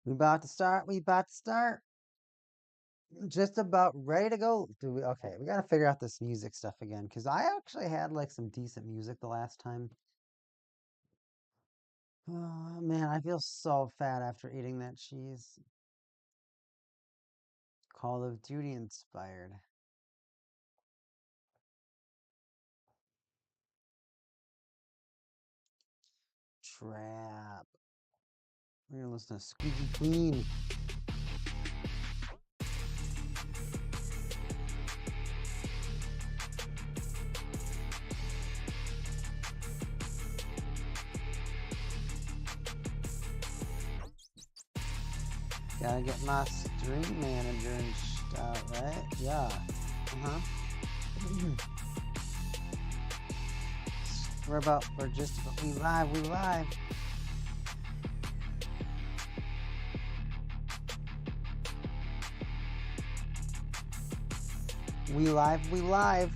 We about to start. We about to start. Just about ready to go. Okay, we got to figure out this music stuff again because I actually had like some decent music the last time. Oh man, I feel so fat after eating that cheese. Call of Duty inspired. Trap. We're gonna listen to Squeaky Clean. Gotta get my stream manager and stuff, right? Yeah. We're we live. We live.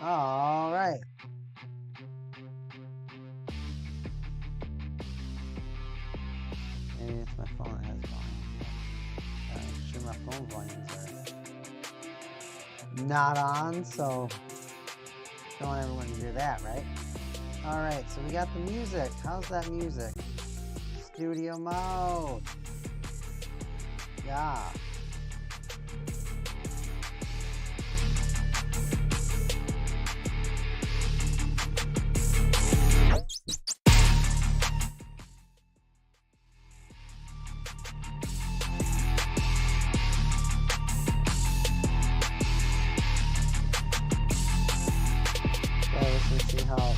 All right. Maybe it's my phone that has volume. I'm sure my phone volumes are not on, so don't want everyone to hear that, right? All right, so we got the music. How's that music? Studio mode. Yeah. Let's see how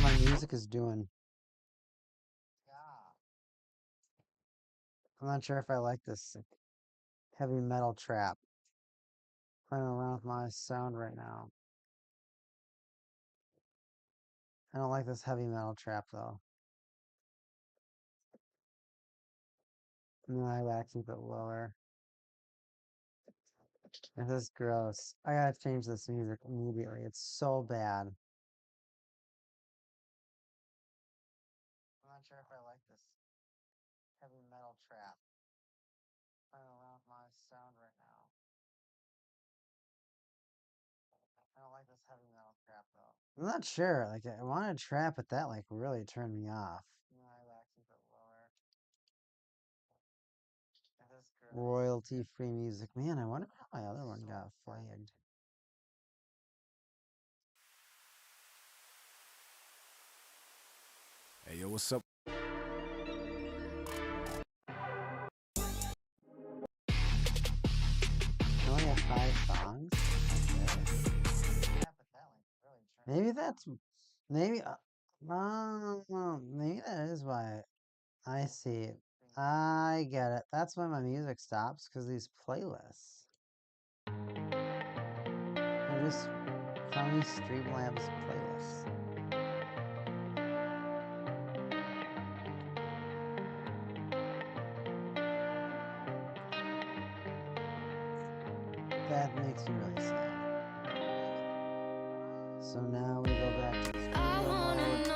my music is doing. I'm not sure if I like this heavy metal trap. Playing around with my sound right now. I don't like this heavy metal trap though. No, I gotta keep it lower. This is gross. I gotta change this music immediately. It's so bad. I'm not sure if I like this heavy metal trap. Playing around with my sound right now. I don't like this heavy metal trap though. I'm not sure. Like I wanted to trap, but that like really turned me off. No, I gotta keep it lower. Royalty free music. Man, I wonder how my other one got flagged. Hey, yo, what's up? I only have 5 songs. Maybe that's maybe maybe that is why. I see. I get it. That's why my music stops because these playlists. They're just from these Streamlabs playlists. That makes me really sad. So now we go back to the studio mode.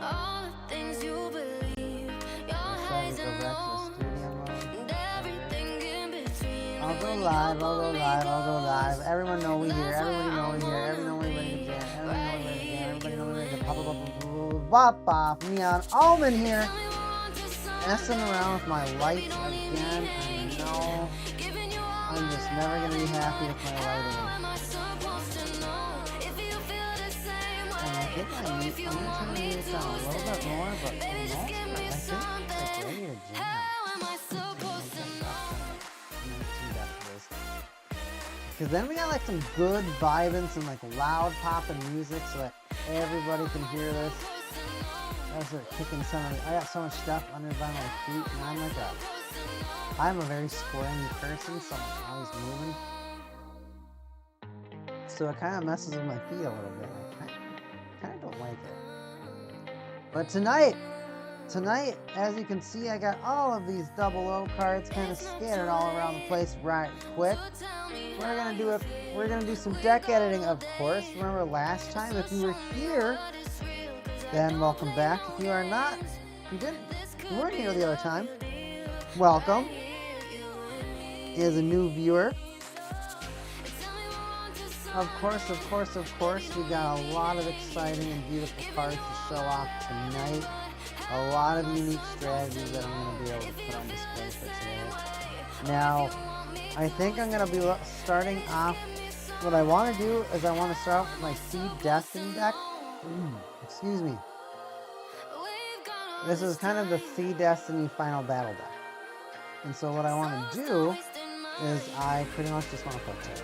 All the things you believe, your highs and lows, and everything in between. I'll go live. Everyone know we here. Everybody know we here. Everybody know we ready to jam. Everybody know we ready to pop. Neon Almond here. Messing around with my lights again. I know. I'm just never gonna be happy with my lighting. I think I'm gonna turn it down a little bit more, but for the most part, I think it's ready to jam. Because then we got like some good vibing, some like loud popping music so that everybody can hear this. I start kicking I got so much stuff under by my feet, and I'm a very squirmy person, so I'm always moving. So it kind of messes with my feet a little bit. I kind of don't like it. But tonight, as you can see, I got all of these 00 cards kind of scattered all around the place right quick. We're gonna do some deck editing, of course. Remember last time, if you were here, then welcome back. If you are not, you weren't here the other time, welcome. As a new viewer, of course, we got a lot of exciting and beautiful cards to show off tonight. A lot of unique strategies that I'm going to be able to put on display for today. Now, I think I'm going to be starting off. What I want to do is I want to start off with my Seed Destiny deck. Excuse me. This is kind of the Seed Destiny Final Battle deck. And so what I want to do is I pretty much just want to put it.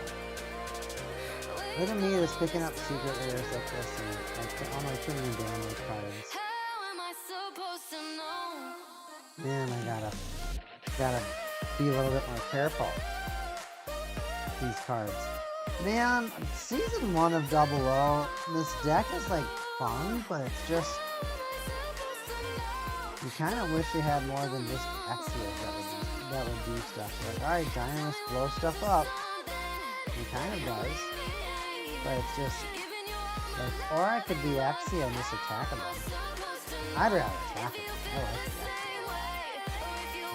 Look at me just picking up secret rares like this and like all my premium damage cards. Man, I gotta be a little bit more careful. These cards. Man, season 1 of 00, this deck is like fun, but it's just, you kind of wish you had more than just Exia that would do stuff. Like, alright, Dynamis, blow stuff up. It kind of does. But it's just, like, or I could be Exia and just attack them. I'd rather attack them. I like the Exia.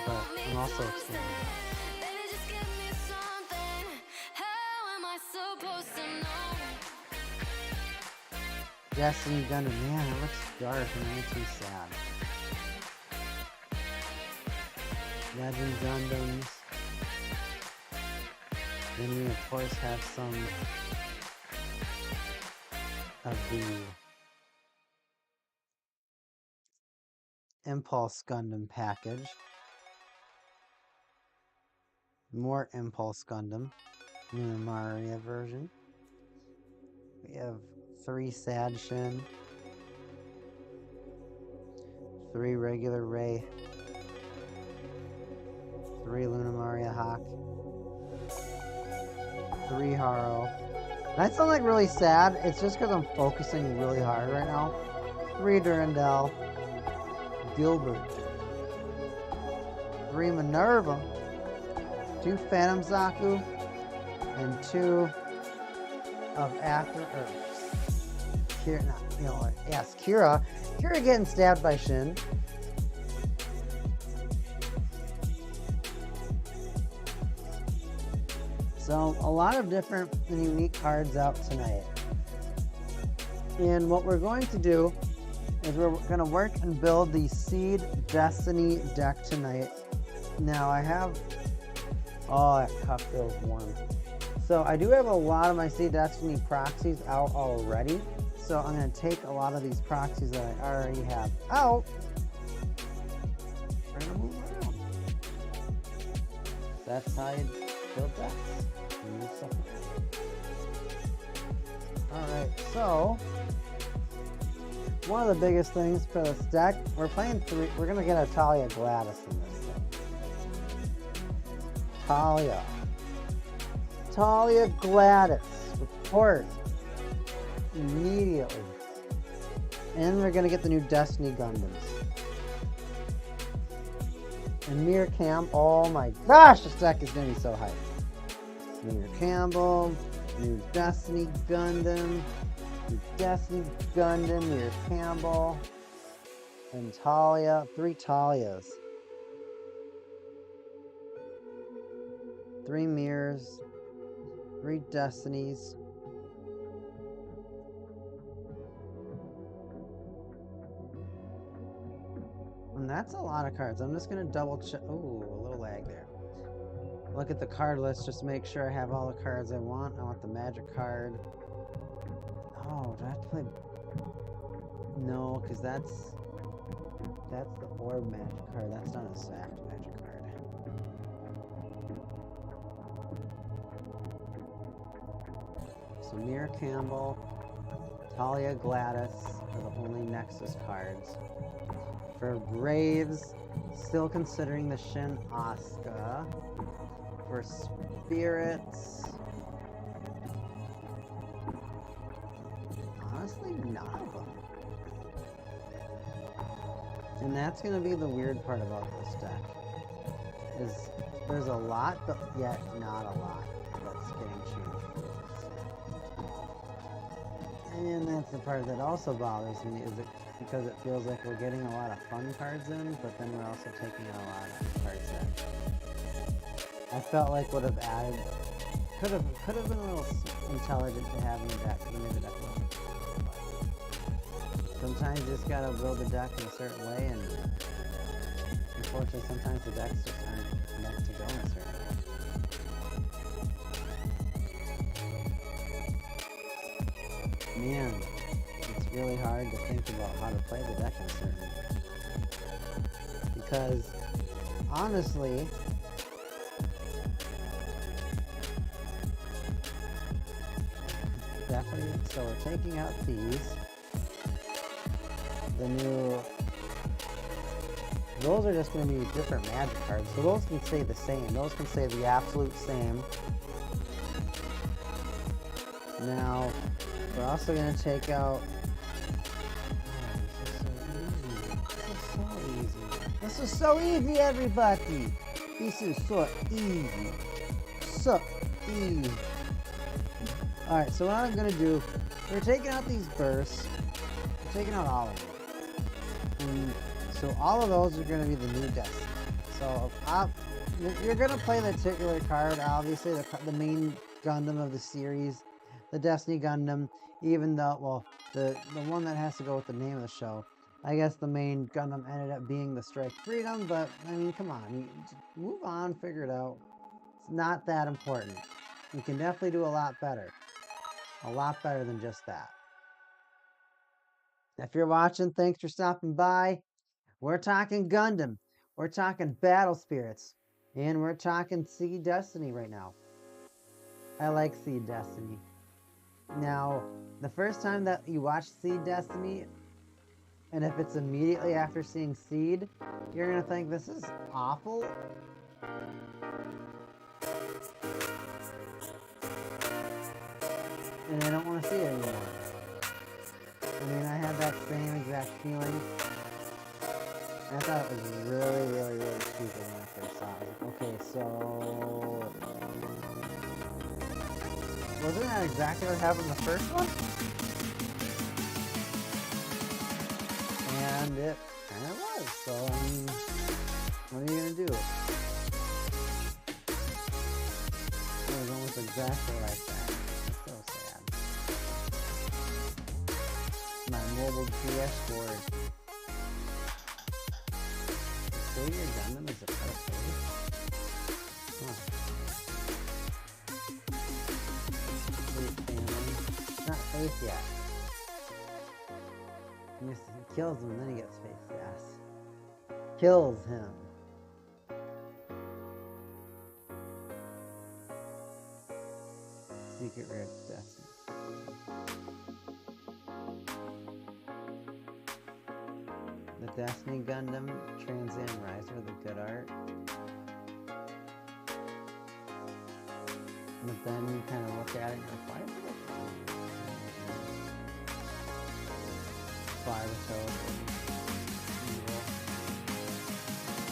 But I'm also experimenting. Destiny Gundam, man, it looks dark and it makes me sad. Legend Gundams. Then we of course have some of the Impulse Gundam package. More Impulse Gundam. New Maria version. We have 3 Sad Shin. 3 regular Ray. 3 Luna Maria Hawk. 3 Haro. That sounds like really sad. It's just because I'm focusing really hard right now. 3 Durandal. Gilbert. 3 Minerva. 2 Phantom Zaku. And 2 of After Earths. Kira, not, you know what? Yes, Kira. Kira getting stabbed by Shin. So, a lot of different and unique cards out tonight. And what we're going to do is we're going to work and build the Seed Destiny deck tonight. Now, I have... Oh, that cup feels warm. So, I do have a lot of my Seed Destiny proxies out already. So, I'm going to take a lot of these proxies that I already have out. We're going to move around. That's how you build decks. Alright, so one of the biggest things for this deck, we're playing 3, we're gonna get a Talia Gladys in this thing. Talia Gladys, report immediately. And we're gonna get the new Destiny Gundams. And Mir Cam, oh my gosh, this deck is gonna be so hype. Mir Campbell, new Destiny Gundam, Mir Campbell, and Talia, 3 Talias. 3 Mirs, 3 Destinies. And that's a lot of cards. I'm just gonna double check. Ooh, a little lag there. Look at the card list, just make sure I have all the cards I want. I want the magic card. Oh, do I have to play? No, because that's the orb magic card. That's not a sacked magic card. So Mir Campbell, Talia Gladys are the only Nexus cards. For Braves, still considering the Shin Asuka. For Spirits, honestly, none of them. And that's going to be the weird part about this deck, is there's a lot, but yet not a lot that's getting changed for this deck. And that's the part that also bothers me, is it because it feels like we're getting a lot of fun cards in, but then we're also taking in a lot of cards that I felt like would have added, could have been a little intelligent to have in the deck. Made the deck a little bit. Sometimes you just gotta build the deck in a certain way, and unfortunately sometimes the decks just aren't meant to go in a certain way. Man, it's really hard to think about how to play the deck in a certain way. Because, honestly, definitely, so we're taking out these. The new, those are just going to be different magic cards, so those can stay the same. Those can stay the absolute same. Now, we're also going to take out, this is so easy, everybody. This is so easy. So easy. Alright, so what I'm going to do, we're taking out these bursts. We're taking out all of them. And so all of those are going to be the new Destiny. So you're going to play the titular card, obviously, the main Gundam of the series, the Destiny Gundam, even though, well, the one that has to go with the name of the show. I guess the main Gundam ended up being the Strike Freedom, but, I mean, come on. You move on, figure it out. It's not that important. You can definitely do a lot better. A lot better than just that. If you're watching, thanks for stopping by. We're talking Gundam. We're talking Battle Spirits. And we're talking Seed Destiny right now. I like Seed Destiny. Now, the first time that you watch Seed Destiny, and if it's immediately after seeing Seed, you're going to think this is awful. And I don't want to see it anymore. I mean, I had that same exact feeling. I thought it was really, really, really stupid when I first saw it. I was like, okay, so... wasn't that exactly what happened in the first one? And it kind of was. So, I mean, what are you going to do? It was almost exactly like that. So sad. My mobile PS4. Say your Gundam is a pedophilia? Huh. Sweet family. Not Faith yet. He kills him and then he gets Faith's ass. Kills him. Secret Rare Destiny. The Destiny Gundam, Transcend Riser, the good art. But then you kind of look at it and you're like, why is it Fire the code.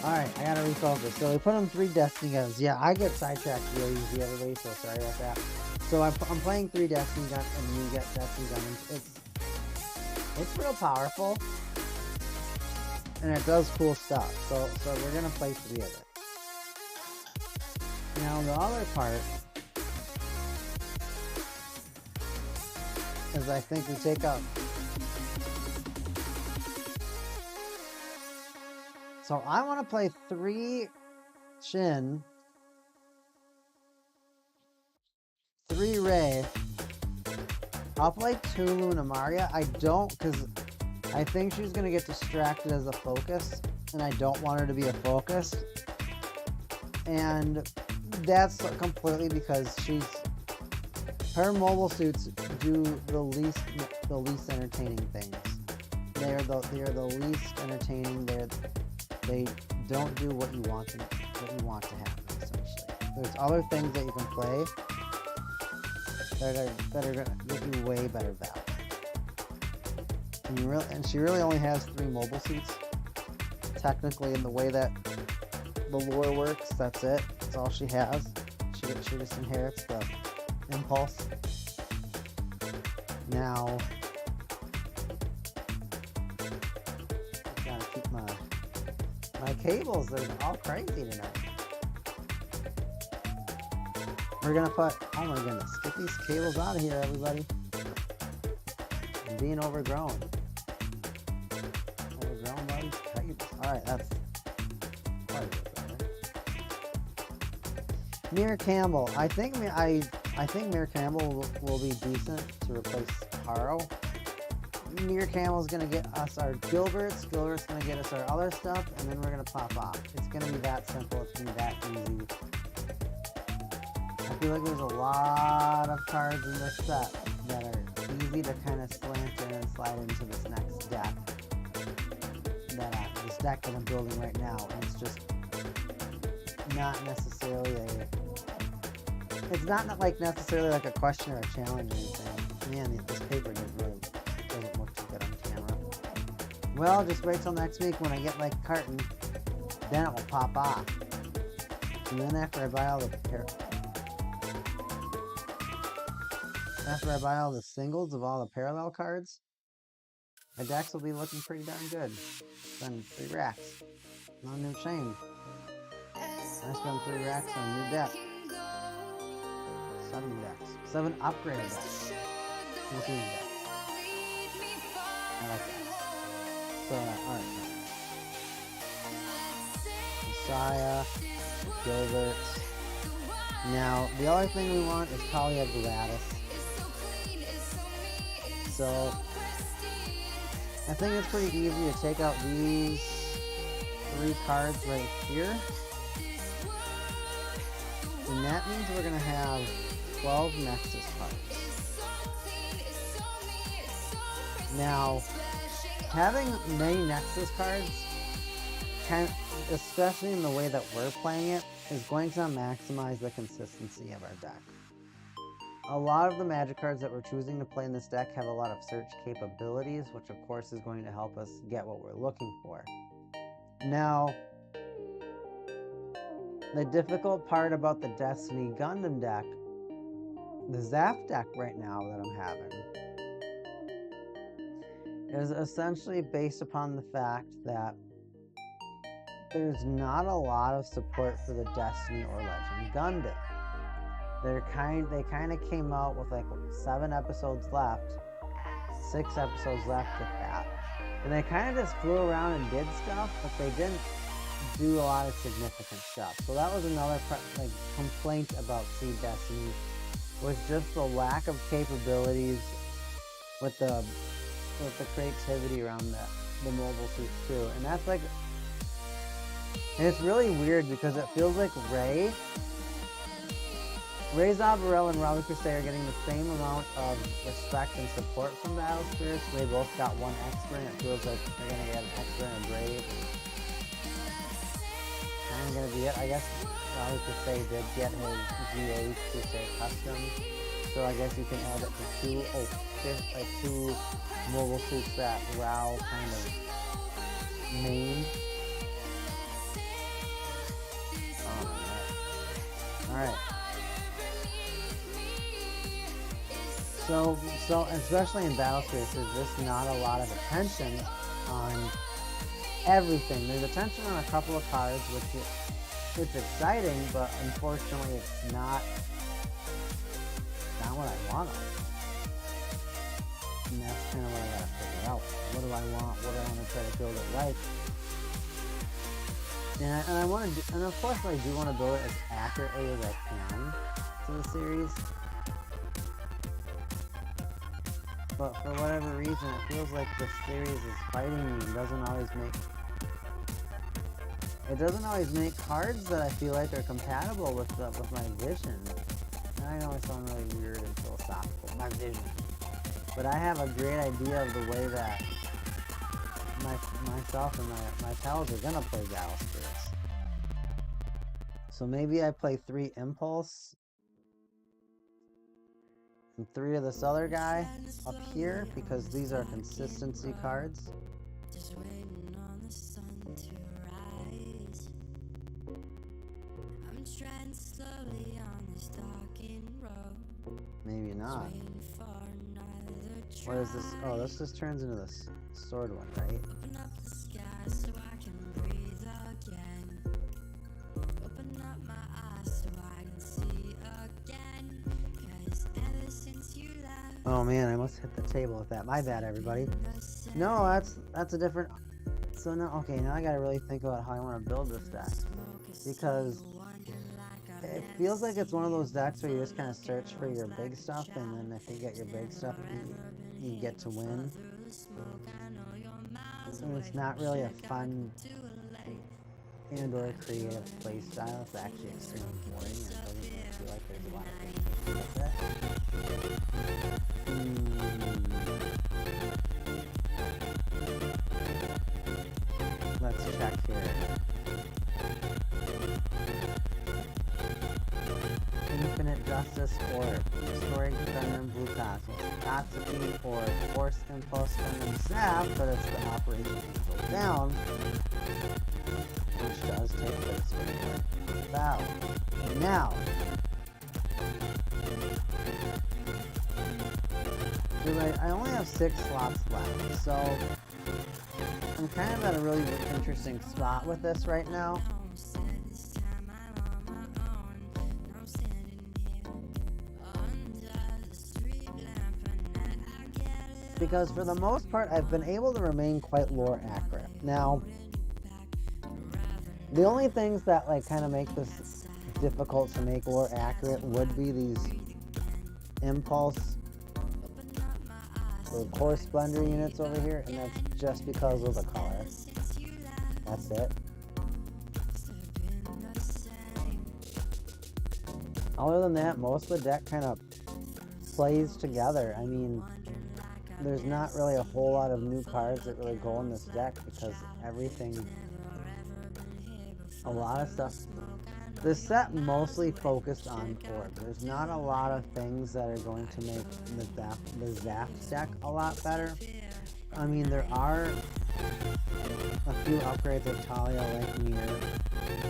Alright, I gotta refocus. So we put on 3 Destiny Gundams. Yeah, I get sidetracked really easy, everybody, so sorry about that. So I'm playing 3 Destiny Gundams, and you get Destiny Gundams. It's real powerful. And it does cool stuff. So we're gonna play 3 of it. Now the other part is I think we take out. So I want to play 3 Shin, 3 Rei. I'll play 2 Luna Maria. I don't, because I think she's going to get distracted as a focus, and I don't want her to be a focus. And that's completely because her mobile suits do the least entertaining things. They are the least entertaining. They don't do what you want to happen, essentially. There's other things that you can play that are going to give you way better value. And she really only has 3 mobile suits. Technically, in the way that the lore works, that's it. That's all she has. She just inherits the impulse. Now, keep my cables. They're all crazy tonight. We're gonna put, oh my goodness, get these cables out of here, everybody. I'm being overgrown. Overgrown by these cables. Alright, that's quite a bit better. Mir Campbell. I think Mir Campbell will be decent to replace Haro. Mir Campbell's gonna get us our Gilberts. Gilbert's gonna get us our other stuff, and then we're gonna pop off. It's gonna be that simple. It's gonna be that easy. I feel like there's a lot of cards in this set that are easy to kind of slant in and slide into this next deck. This deck that I'm building right now, and it's just not necessarily not like necessarily like a question or a challenge or anything. Man, this paper doesn't look too good on camera. Well, just wait till next week when I get my carton, then it will pop off. And then after I buy all the singles of all the parallel cards, my decks will be looking pretty darn good. Spend 3 racks. No new shame. I spend 3 racks on a new deck. 7 decks. 7 upgraded decks. 14 decks. I like that. So, alright. Messiah. Gilbert. Now, the other thing we want is probably a Gratis. So, I think it's pretty easy to take out these 3 cards right here. And that means we're going to have 12 Nexus cards. Now, having many Nexus cards, especially in the way that we're playing it, is going to maximize the consistency of our deck. A lot of the Magic cards that we're choosing to play in this deck have a lot of search capabilities, which of course is going to help us get what we're looking for. Now, the difficult part about the Destiny Gundam deck, the Zaf deck right now that I'm having, is essentially based upon the fact that there's not a lot of support for the Destiny or Legend Gundam. They kind of came out with like 7 episodes left, 6 episodes left with that, and they kind of just flew around and did stuff, but they didn't do a lot of significant stuff. So that was another complaint about Seed Destiny, was just the lack of capabilities with the creativity around the mobile suits too. And that's like, and it's really weird because it feels like Ray Zabarel and Robbie Crusade are getting the same amount of respect and support from Battle Spirits. They both got 1 extra, and it feels like they're going to get an extra and a Brave. Kind of going to be it. I guess Robbie Crusade did get his GA Crusade custom, so I guess you can add it to 2 mobile suits that WoW kind of named. Alright. So especially in Battle Spirits, there's just not a lot of attention on everything. There's attention on a couple of cards, which it's exciting, but unfortunately it's not what I want. And that's kind of what I gotta figure out. What do I want? What do I want to try to build it like? And I want to, and of course I do want to build it as accurately as I can to the series. But for whatever reason, it feels like the series is fighting me and doesn't always make cards that I feel like are compatible with my vision. And I know I sound really weird and philosophical, my vision. But I have a great idea of the way that myself and my pals are gonna play Battle Spirits. So maybe I play 3 Impulse and 3 of this other guy up here, because these are consistency cards. Just waiting on the sun to rise. I'm treading slowly on this darkened road. Maybe not. What is this? Oh, this just turns into this sword one, right? Open up the sky so I can breathe again. Open up my eyes so I can see again. 'Cause ever since you left, Oh man, I must hit the table with that. My bad, everybody. No, that's a different. So now, okay, now I gotta really think about how I want to build this deck, because it feels like it's one of those decks where you just kind of search for your big stuff, and then if you get your big stuff, you get to win. And it's not really a fun and or creative play style. It's actually extremely boring, and it doesn't really feel like there's a lot of things to do with it. Let's check here. Infinite Justice or Story Gundam Blue Cosmos. Katsuki or Force Impulse Gundam Zap, but it's the Operation Angel Down, which does take place with Battle. Now, I only have 6 slots left, so I'm kind of at a really interesting spot with this right now. Because for the most part, I've been able to remain quite lore accurate. Now, the only things that like kind of make this difficult to make lore accurate would be these impulse or core splendor units over here, and that's just because of the color. That's it. Other than that, most of the deck kind of plays together. I mean, there's not really a whole lot of new cards that really go in this deck, because everything, a lot of stuff, this set mostly focused on orbs. There's not a lot of things that are going to make the Zap deck a lot better. I mean, there are a few upgrades of Talia like Mirror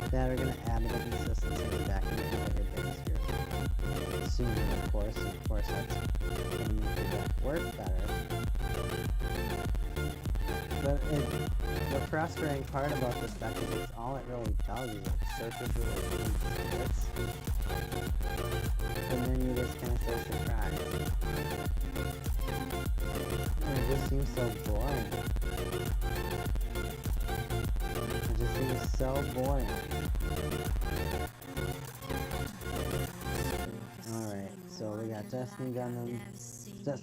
that are going to add a bit of consistency to the deck and make your biggest here soon, of course. Of course, that's going to make the deck work better. But the frustrating part about this deck is it's all it really does is it searches for those hits, and then you just kind of stay surprised. And it just seems so boring. It just seems so boring. Alright, so we got Destiny Gundam.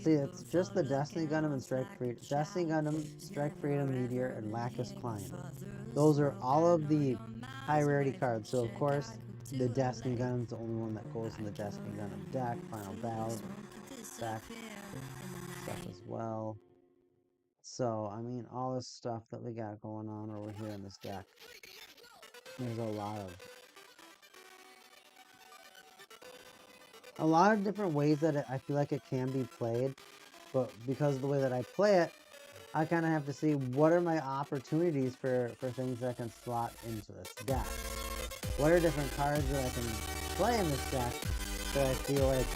See, it's just the Destiny Gundam and Strike Freedom. Destiny Gundam, Strike Freedom, Meteor, and Lacus Klein. Those are all of the high rarity cards. So of course, the Destiny Gundam is the only one that goes in the Destiny Gundam deck. Final Battle deck stuff as well. So I mean, all this stuff that we got going on over here in this deck. There's a lot of different ways that I feel like it can be played, but because of the way that I play it, I kind of have to see what are my opportunities for things that I can slot into this deck. What are different cards that I can play in this deck that I feel like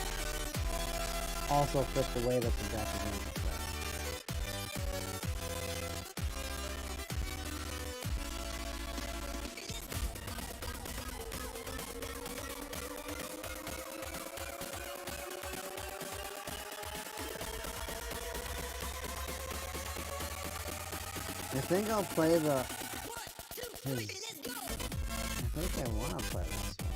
also fit the way that the deck is going to play. I think I'll play the... I think I want to play this one.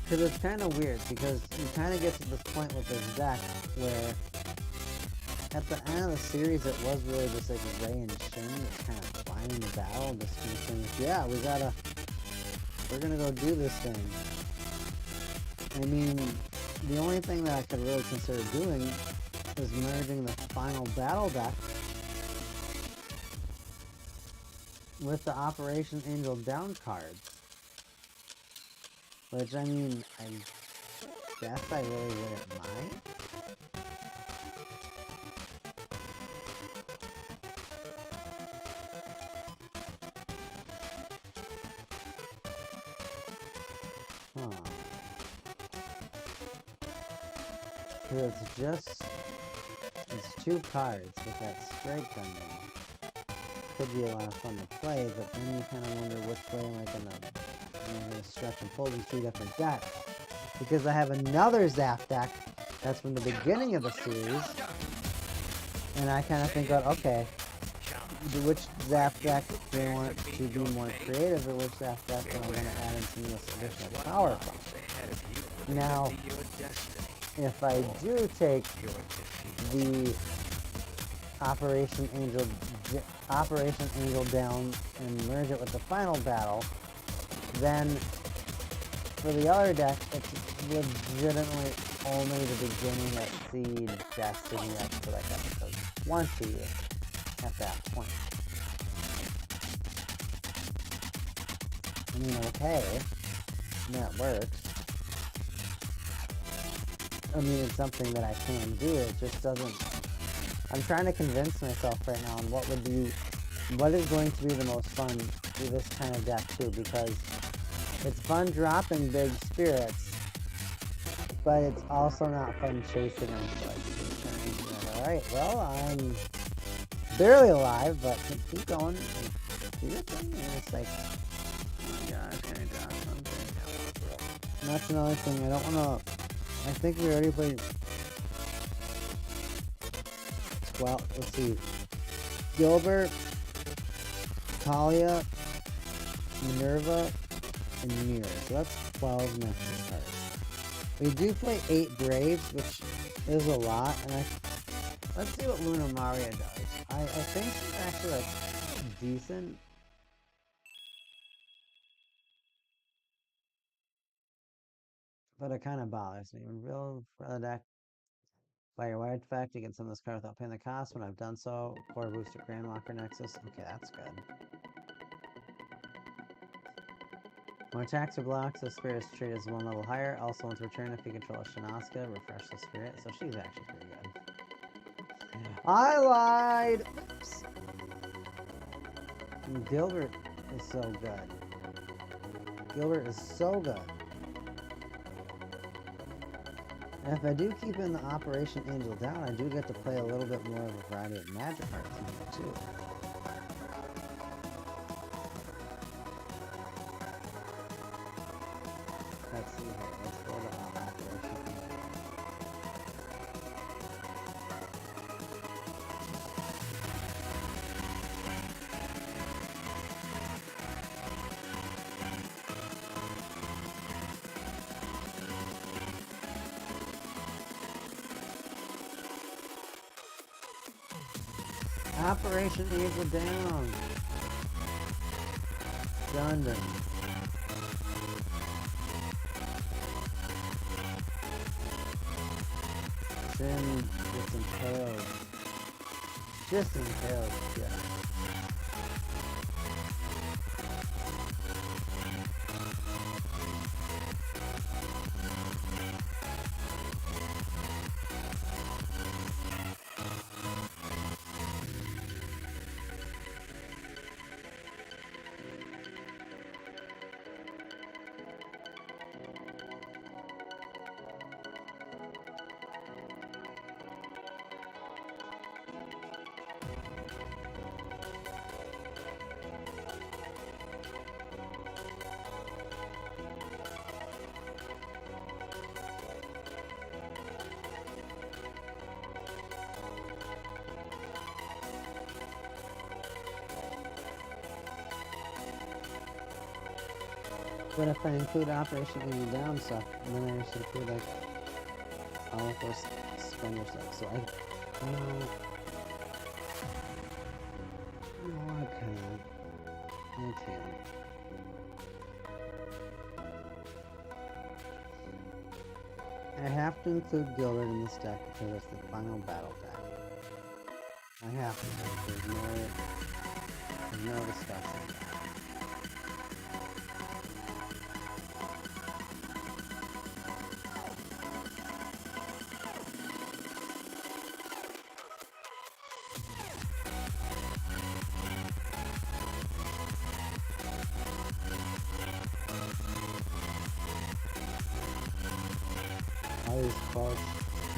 Because it's kind of weird, because you kind of get to this point with this deck where at the end of the series it was really just like Ray and Shin that's kind of flying in the battle and just kind of saying, yeah, we're gonna go do this thing. I mean, the only thing that I could really consider doing is merging the final battle deck with the Operation Angel Down cards. Which, I mean, I guess I really wouldn't mind. Because it's two cards with that strike pending. Could be a lot of fun to play, but then you kind of wonder which way am I gonna stretch and pull these two different decks. Because I have another Zap deck that's from the beginning of the series, and I kind of think about, okay, which Zap deck do I want to be more creative, or which Zap deck do I want to add in some of this additional power from? Now, if I do take the Operation Angel down and merge it with the final battle, then for the other deck, it's legitimately only the beginning at Seed Destiny that's for like episode 20 at that point. I mean, okay, that works. I mean, it's something that I can do, it just doesn't... I'm trying to convince myself right now on what is going to be the most fun through this kind of deck too, because it's fun dropping big spirits, but it's also not fun chasing them for like 2 turns. Alright, well, I'm barely alive, but keep going. Do your thing, and it's like, oh my gosh, can I drop something? And that's another thing, I don't want to... I think we already played 12, let's see, Gilbert, Talia, Minerva, and Mirror. So that's 12 Nexus cards. We do play 8 Braves, which is a lot, and let's see what Luna Maria does. I think she's actually like decent. But it kind of bothers me. Real for the deck. Fire Wide effect, you can summon this card without paying the cost. When I've done so, core booster Grandwalker Nexus. Okay, that's good. When attacks or blocks, the spirit is treated as 1 level higher. Also, once return, if you control a Shinaska, refresh the spirit. So she's actually pretty good. I lied! Oops. Gilbert is so good. Gilbert is so good. And if I do keep in the Operation Angel down, I do get to play a little bit more of a variety of magic cards in here too. Let's see here. Let's go to Operation Angel. Operation Angel down. Gundam. Sin gets impaled. Just impaled, yeah. But if I include Operation Angel down stuff, and then I should include like all of those Splendor stuff. So no, I can't. I can't. I have to include Gilbert in this deck because it's the final battle deck. I have to. There's no discussing that. All these cards.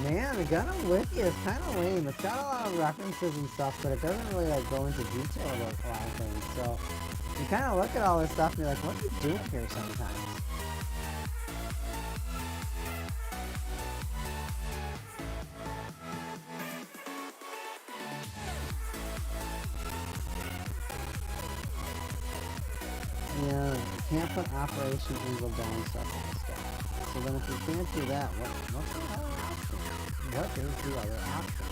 Man, the Gundam Wiki is kind of lame. It's got a lot of references and stuff, but it doesn't really like go into detail about a lot of things. So you kind of look at all this stuff and you're like, what are you doing here sometimes? Yeah, you can't put Operation Eagle down stuff and stuff. So then if you can't do that, what's the other option? What is the other option?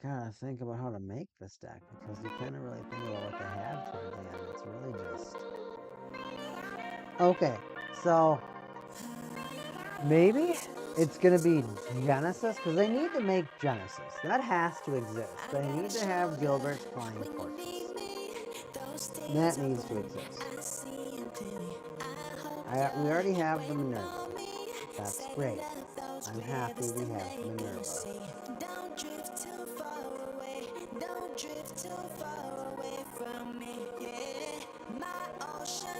Gotta think about how to make this deck, because you can't really think about what they have towards the end. It's really just... Okay, so... maybe it's gonna be Genesis, because they need to make Genesis. That has to exist. They need to have Gilbert's Flying Fortress. That needs to exist. We already have the Minerva. That's great. I'm happy we have the Minerva.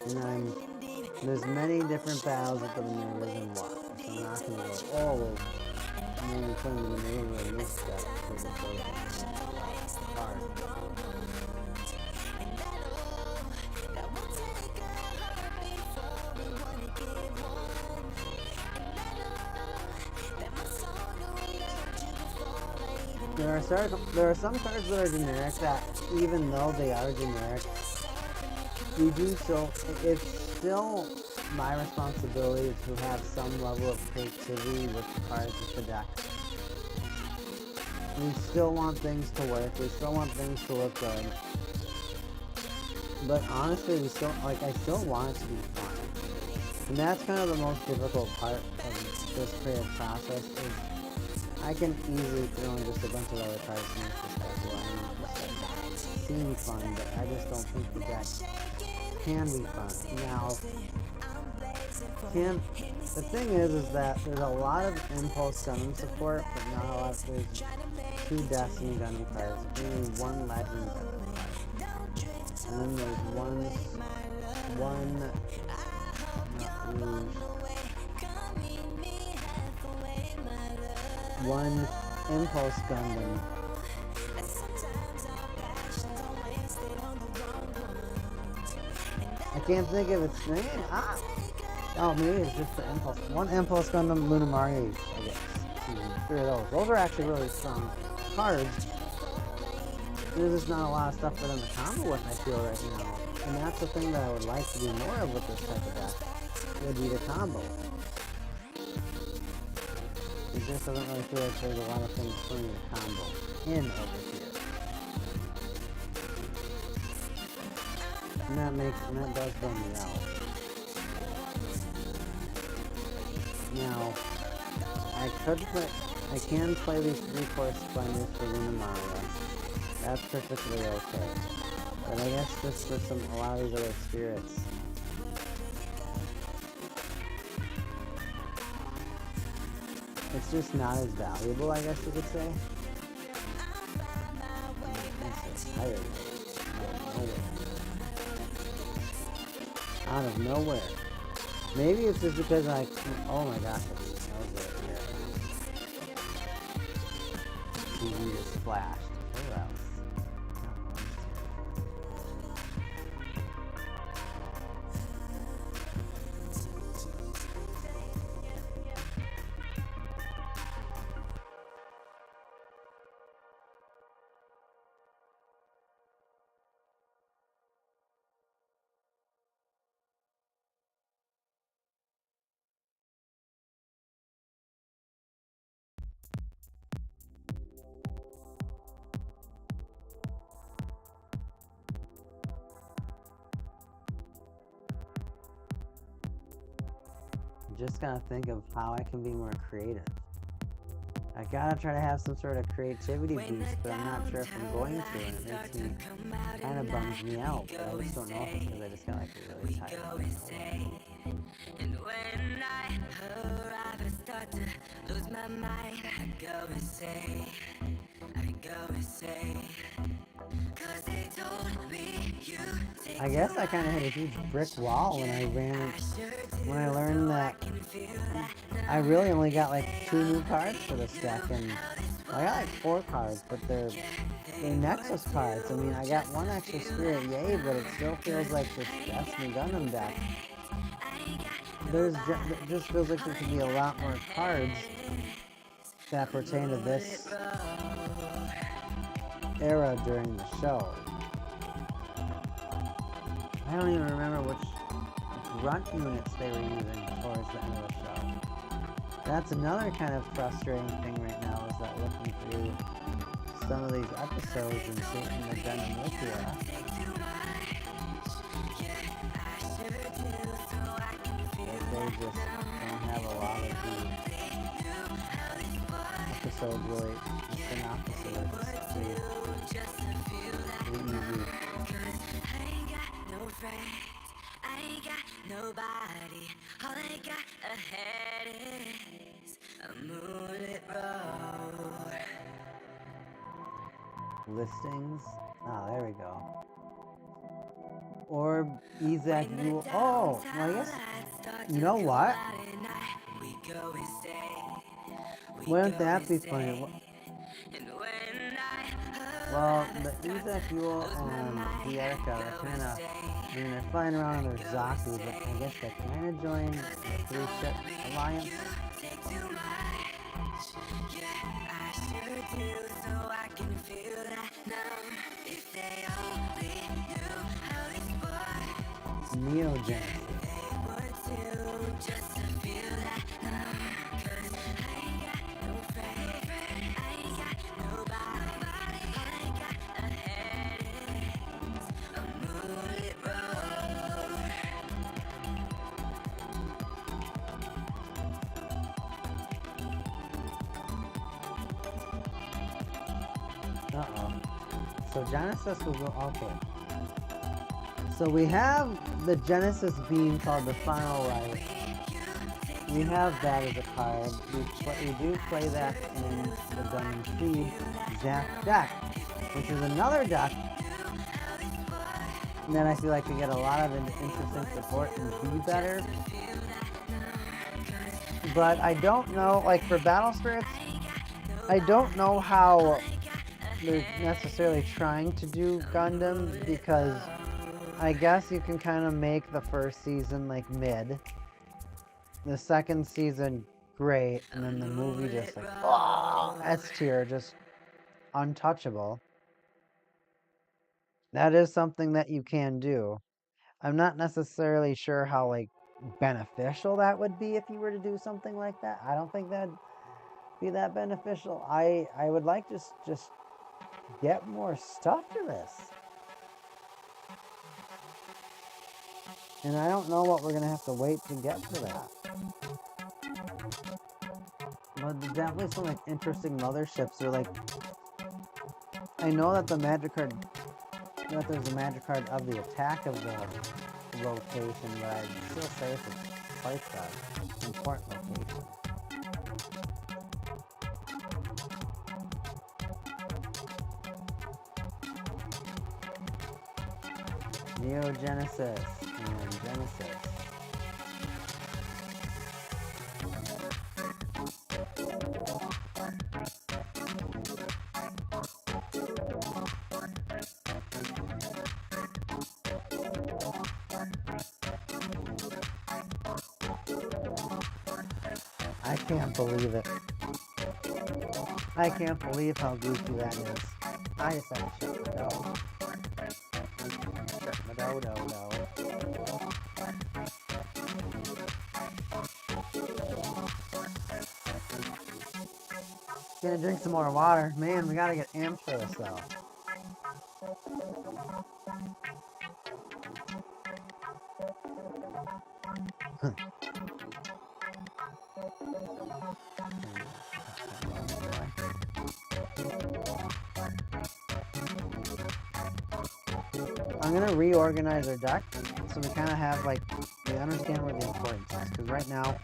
And there's many different battles with the Minervas and what. So I'm not gonna go, oh, well, I'm only playing the Minerva in this deck because it's so hard. There are some cards that are generic that, even though they are generic, we do so. It's still my responsibility to have some level of creativity with the cards with the deck. We still want things to work. We still want things to look good. But honestly, I still want it to be fun. And that's kind of the most difficult part of this creative process is I can easily throw in just a bunch of other cards and make this deck where I'm just like, seem fun, but I just don't think the deck can be fun. Now, the thing is that there's a lot of Impulse Gundam support, but not a lot. There's 2 Destiny Gundam cards, only 1 Legend Gundam card, and then there's one Impulse Gundam. I can't think of its name. Oh, maybe it's just the Impulse. One Impulse Gundam Lunamari, I guess. 3 of those. Those are actually really strong cards. There's just not a lot of stuff for them to combo with, I feel, right now. And that's the thing that I would like to do more of with this type of deck, would be the combo. It just doesn't really feel like there's a lot of things for me to combo in over here. And that does bum me out. Now, I can play these 3-course splendors for Lunamara. That's perfectly okay. But I guess just for a lot of these other spirits. It's just not as valuable, I guess you could say. It's so tired. Out of nowhere. Maybe it's just because oh my gosh, that smells right here. TV just flashed. Where else? Just gotta think of how I can be more creative. I gotta try to have some sort of creativity boost, but I'm not sure if I'm going to, and it makes me, kind of bums me out, but I just don't know if it's because I just got really tired. And when I arrive, I start to lose my mind. I go insane, 'cause they told me you I guess I kind of hit a huge brick wall when I learned that I really only got like 2 new cards for this deck, and I got like 4 cards, but they're Nexus cards. I mean, I got 1 extra Spirit, yay, but it still feels like this Destiny Gundam deck. It just feels like there could be a lot more cards that pertain to this era during the show. I don't even remember which grunt units they were using towards the end of the show. That's another kind of frustrating thing right now, is that looking through some of these episodes and seeing the Gundam Wikira, that they just don't have a lot of the episodes really synopsis, or just pretty easy. I ain't got nobody. All I got ahead is a moonlit road. Listings. Oh, there we go. Or Isaac, you. Oh, well, I guess. You know what? Wouldn't that be funny? Well, the Isaac Yule and the Erica are kind of, I mean, they're flying around in their Zaku, but I guess they kind of joined the 3-ship alliance. Neogenesis. Uh-oh. So Genesis will go, okay. So we have the Genesis beam called the Final Light. We have that as a card. We do play that in the Gundam Seed Zap deck, which is another deck that I feel like could get a lot of interesting support and be better. But I don't know, like for Battle Spirits, I don't know how they're necessarily trying to do Gundam, because I guess you can kind of make the first season like mid, the second season great, and then the movie just like, oh, S tier, just untouchable. That is something that you can do. I'm not necessarily sure how like beneficial that would be if you were to do something like that. I don't think that'd be that beneficial. I would like just get more stuff to this. And I don't know what we're going to have to wait to get for that. But there's definitely some like interesting motherships, or like, I know that the magic card, that there's a magic card of the attack of the location, but I'd still say it's quite an important location. Neogenesis and Genesis. I can't believe it. I can't believe how goofy that is. I just had to shut my dough. Shut my dough. Gonna drink some more water. Man, we gotta get amped for this though. I'm gonna reorganize our deck so we kind of have like, we understand where the importance is, because right now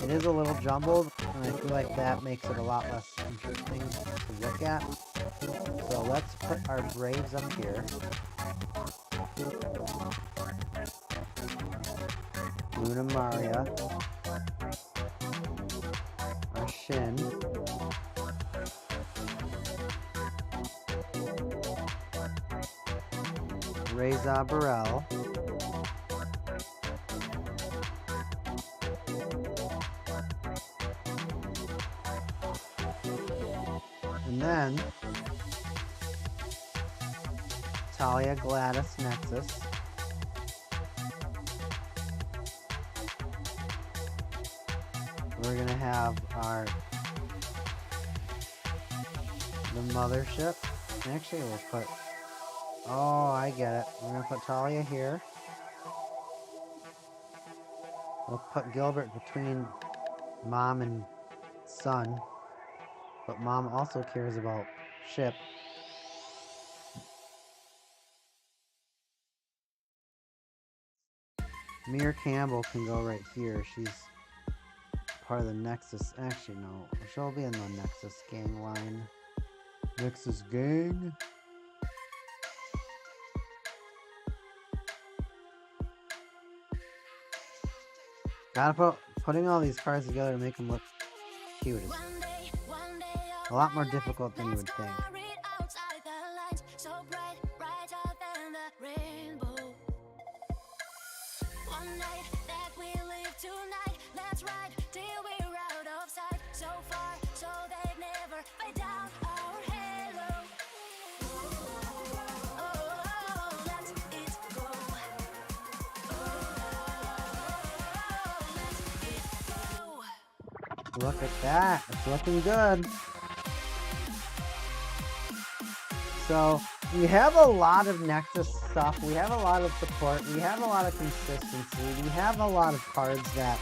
it is a little jumbled, and I feel like that makes it a lot less interesting to look at. So let's put our Braves up here. Luna Maria. Our Shin. Reza Burrell. And then Talia Gladys Nexus. We're gonna have the mothership. Actually, we'll put. Oh, I get it. We're gonna put Talia here. We'll put Gilbert between mom and son, but mom also cares about ship. Mir Campbell can go right here. She's part of the Nexus. Actually, no. She'll be in the Nexus gang line. Nexus gang? Putting all these cards together to make them look cute is a lot more difficult than you would think. Look at that. It's looking good. So, we have a lot of Nexus stuff. We have a lot of support. We have a lot of consistency. We have a lot of cards that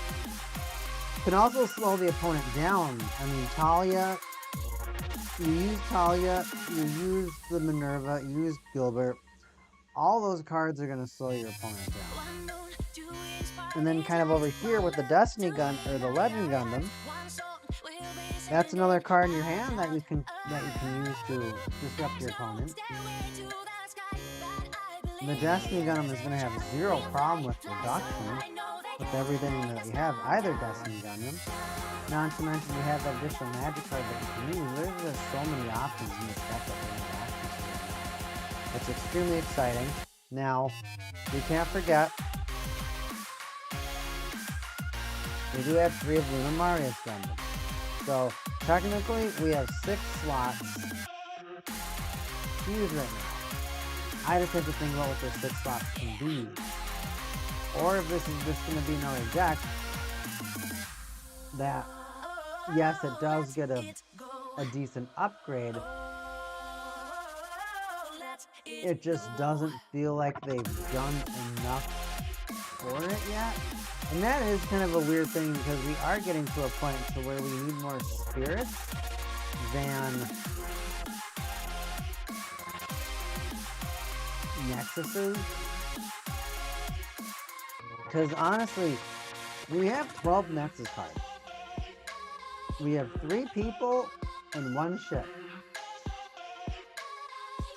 can also slow the opponent down. I mean, Talia, you use Talia, you use the Minerva, you use Gilbert. All those cards are going to slow your opponent down. And then kind of over here with the Destiny Gun, or the Legend Gundam, that's another card in your hand that you can use to disrupt your opponent. The Destiny Gundam is going to have zero problem with reduction with everything that you have, either Destiny Gundam. Not to mention you have that additional magic card that you can use. There's just so many options in this deck that we're going to ask you. It's extremely exciting. Now, we can't forget, we do have 3 of Luna Maria's Gundam. So, technically, we have 6 slots to use right now. I just have to think about what those 6 slots can be. Or if this is just going to be another deck that, yes, it does get a decent upgrade. It just doesn't feel like they've done enough for it yet. And that is kind of a weird thing because we are getting to a point to where we need more spirits than Nexuses. Because honestly, we have 12 Nexus cards. We have 3 people and 1 ship.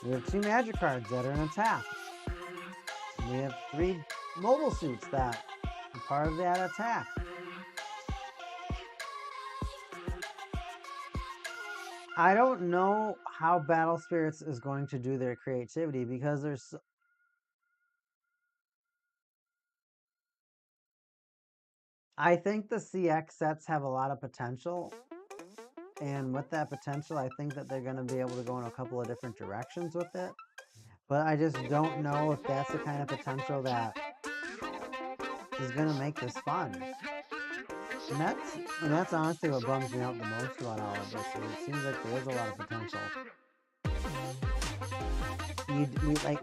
We have 2 magic cards that are in attack. We have 3 mobile suits that are part of that attack. I don't know how Battle Spirits is going to do their creativity because there's... I think the CX sets have a lot of potential. And with that potential, I think that they're going to be able to go in a couple of different directions with it. But I just don't know if that's the kind of potential that is going to make this fun. And that's honestly what bums me out the most about all of this. It seems like there is a lot of potential.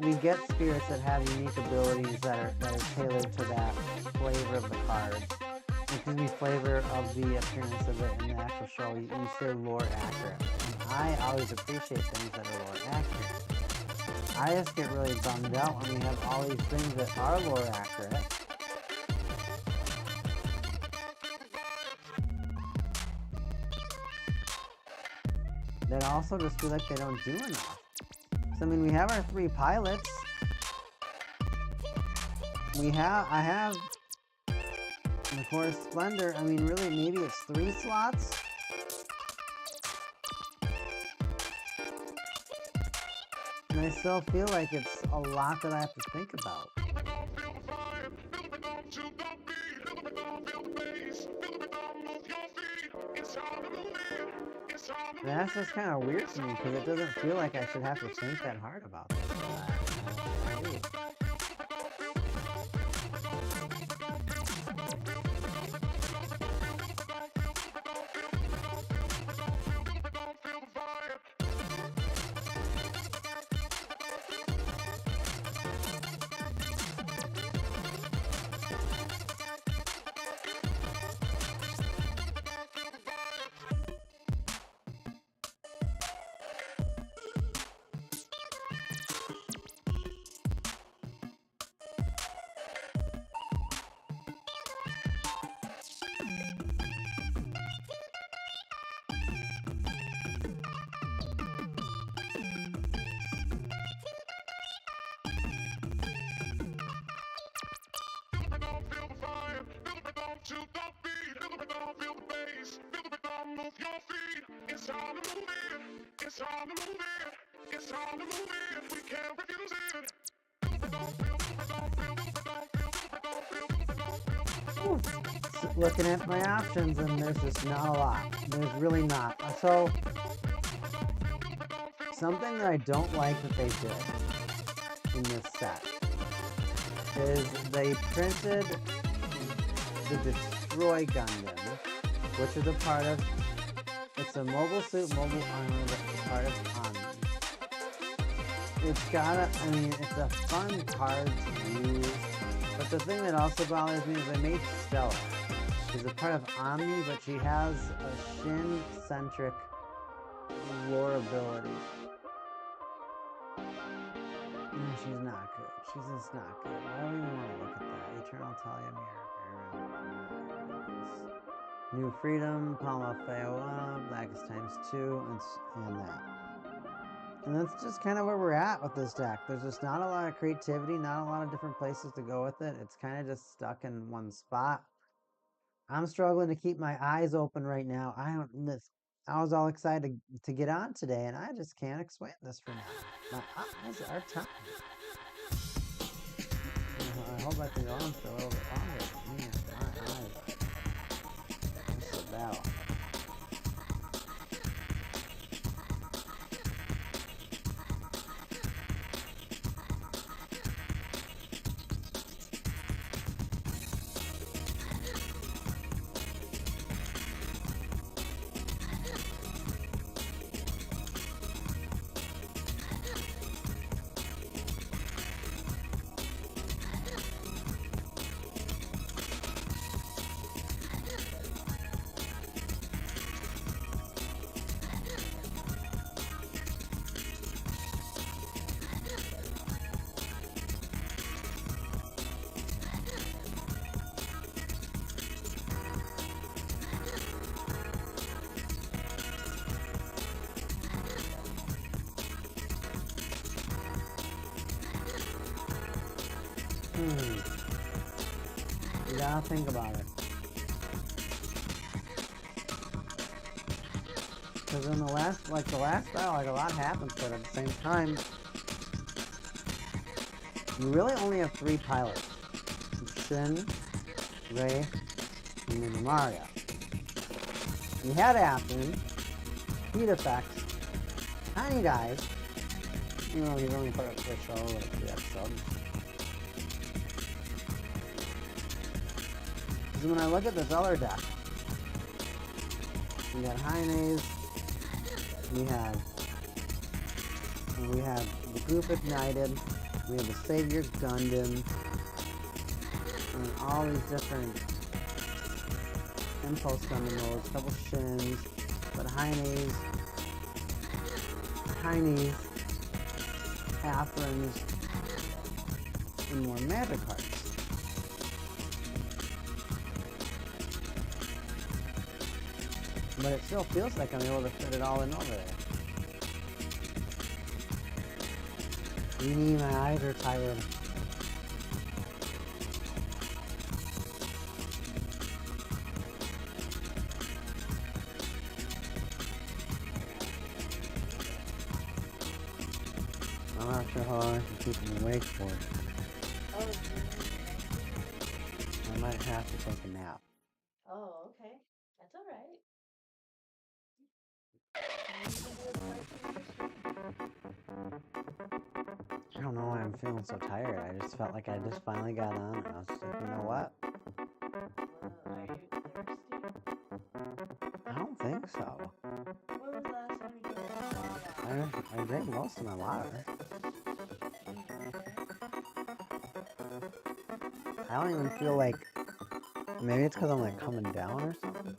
We get spirits that have unique abilities that are tailored to that flavor of the card. It gives me flavor of the appearance of it in the actual show. You stay lore accurate. And I always appreciate things that are lore accurate. I just get really bummed out when we have all these things that are lore accurate. That also just feel like they don't do enough. So, I mean, we have our 3 pilots. I have And of course, Splendor, I mean, really, maybe it's 3 slots? And I still feel like it's a lot that I have to think about. That's just kind of weird to me because it doesn't feel like I should have to think that hard about this. I do. Looking at my options, and there's just not a lot. There's really not. So, something that I don't like that they did in this set is they printed the Destroy Gundam, which is a part of, it's a mobile suit, mobile armor that's a part of Omni. It's gotta, I mean, it's a fun card to use, but the thing that also bothers me is they made Stella. She's a part of Omni, but she has a Shin-centric lore ability. She's not good. She's just not good. I don't even want to look at that. Eternal Talia New Freedom, Palma Feoa, Blackest ×2, and that. And that's just kind of where we're at with this deck. There's just not a lot of creativity, not a lot of different places to go with it. It's kind of just stuck in one spot. I'm struggling to keep my eyes open right now. I was all excited to get on today, and I just can't explain this for now. My eyes are tired. I hope I can go on for a little bit longer. Man, my eyes are just a battle. You gotta think about it. Because in the last battle, a lot happens, but at the same time, you really only have 3 pilots. Shin, Rei, and then Mario. You had Afton, heat effects, tiny guys, even though he's only put up for a show, like 3 episodes. Because when I look at this other deck, we got Haine's, we have the Group Ignited, we have the Savior Gundam, and all these different Impulse Gundam modes, a couple Shins, but Haine's, Athrons, and more magic cards. But it still feels like I'm able to fit it all in over there. My eyes are tired. not sure how long I can keep him awake for. Oh, I might have to take a nap. oh, okay. That's all right. Maybe you can do a part 2 of the stream. I don't know why I'm feeling so tired. I just felt like I just finally got on and I was just like, you know what? Whoa, are you thirsty? I don't think so. When was the last time you drank water? I drank most of my water. I don't even feel like, maybe it's because I'm like coming down or something.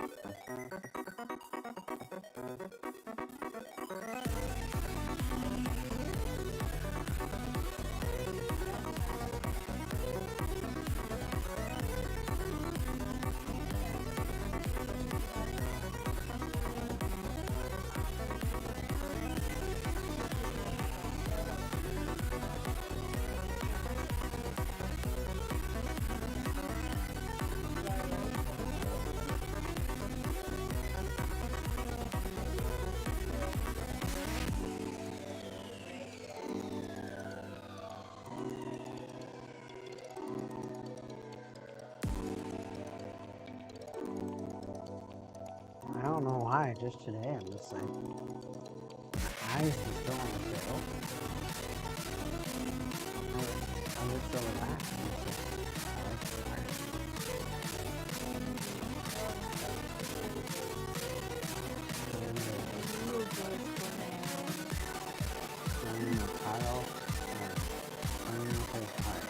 I don't know why, just today I'm just like, my eyes just don't want to stay open. I'm just so relaxed. I like the art. Turning a pile, turning a pile.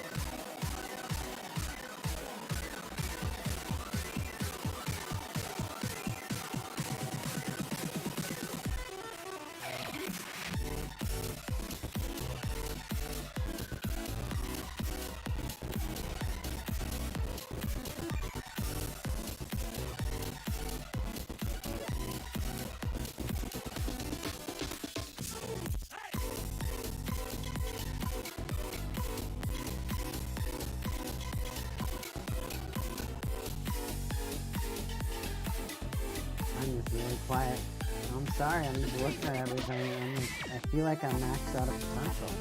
I'm just really quiet. I'm sorry, I'm just looking at everything. I feel like I'm maxed out of potential.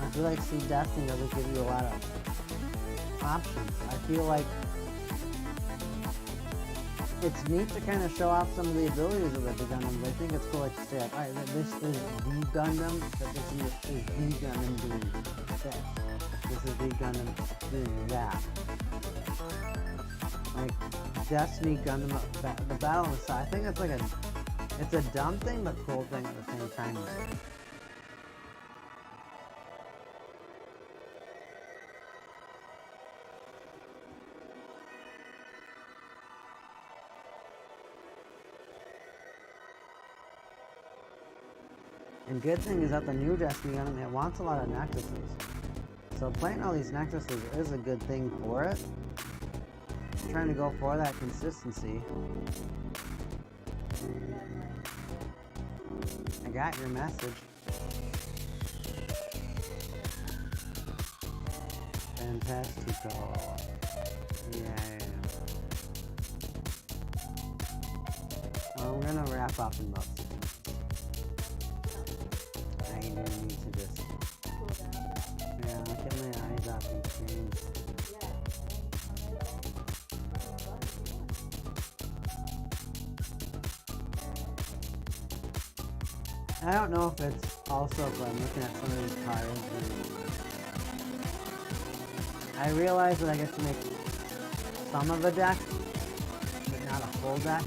I feel like Seed Destiny doesn't give you a lot of options. I feel like it's neat to kind of show off some of the abilities of the Gundams. I think it's cool like to say, like, alright, this is the Gundam, but this is the Gundam doing this. This is the Gundam doing that. Like, Destiny Gundam, the Battle of the Side, I think it's like it's a dumb thing, but cool thing at the same time. And good thing is that the new Destiny Gundam, it wants a lot of nexuses. So playing all these nexuses is a good thing for it. Trying to go for that consistency. I got your message. Fantastico. Yeah. I'm gonna wrap up in about 6 minutes. I do need to just Cool down. get my eyes off these screens. I don't know if it's also if I'm looking at some of these cards. I realize that I get to make some of a deck, but not a full deck.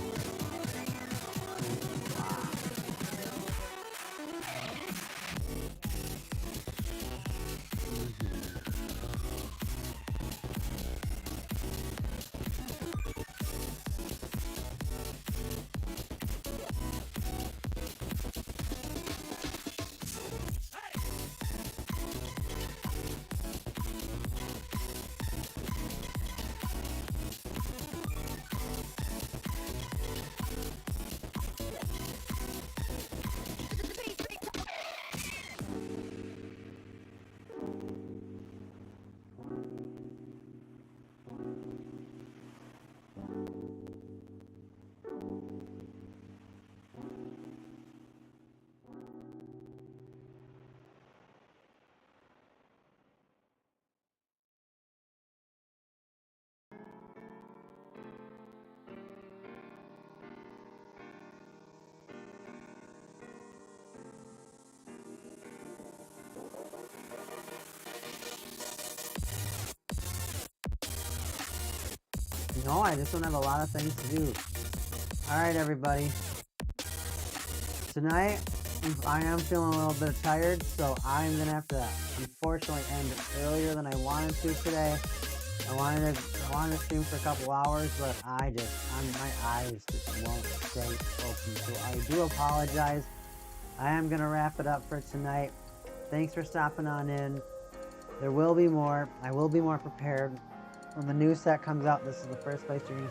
No, I just don't have a lot of things to do. Alright, everybody. Tonight, I am feeling a little bit tired, so I'm gonna have to unfortunately end earlier than I wanted to today. I wanted to stream for a couple hours, but my eyes just won't stay open. So I do apologize. I am gonna wrap it up for tonight. Thanks for stopping on in. There will be more. I will be more prepared. When the new set comes out, this is the first place you're gonna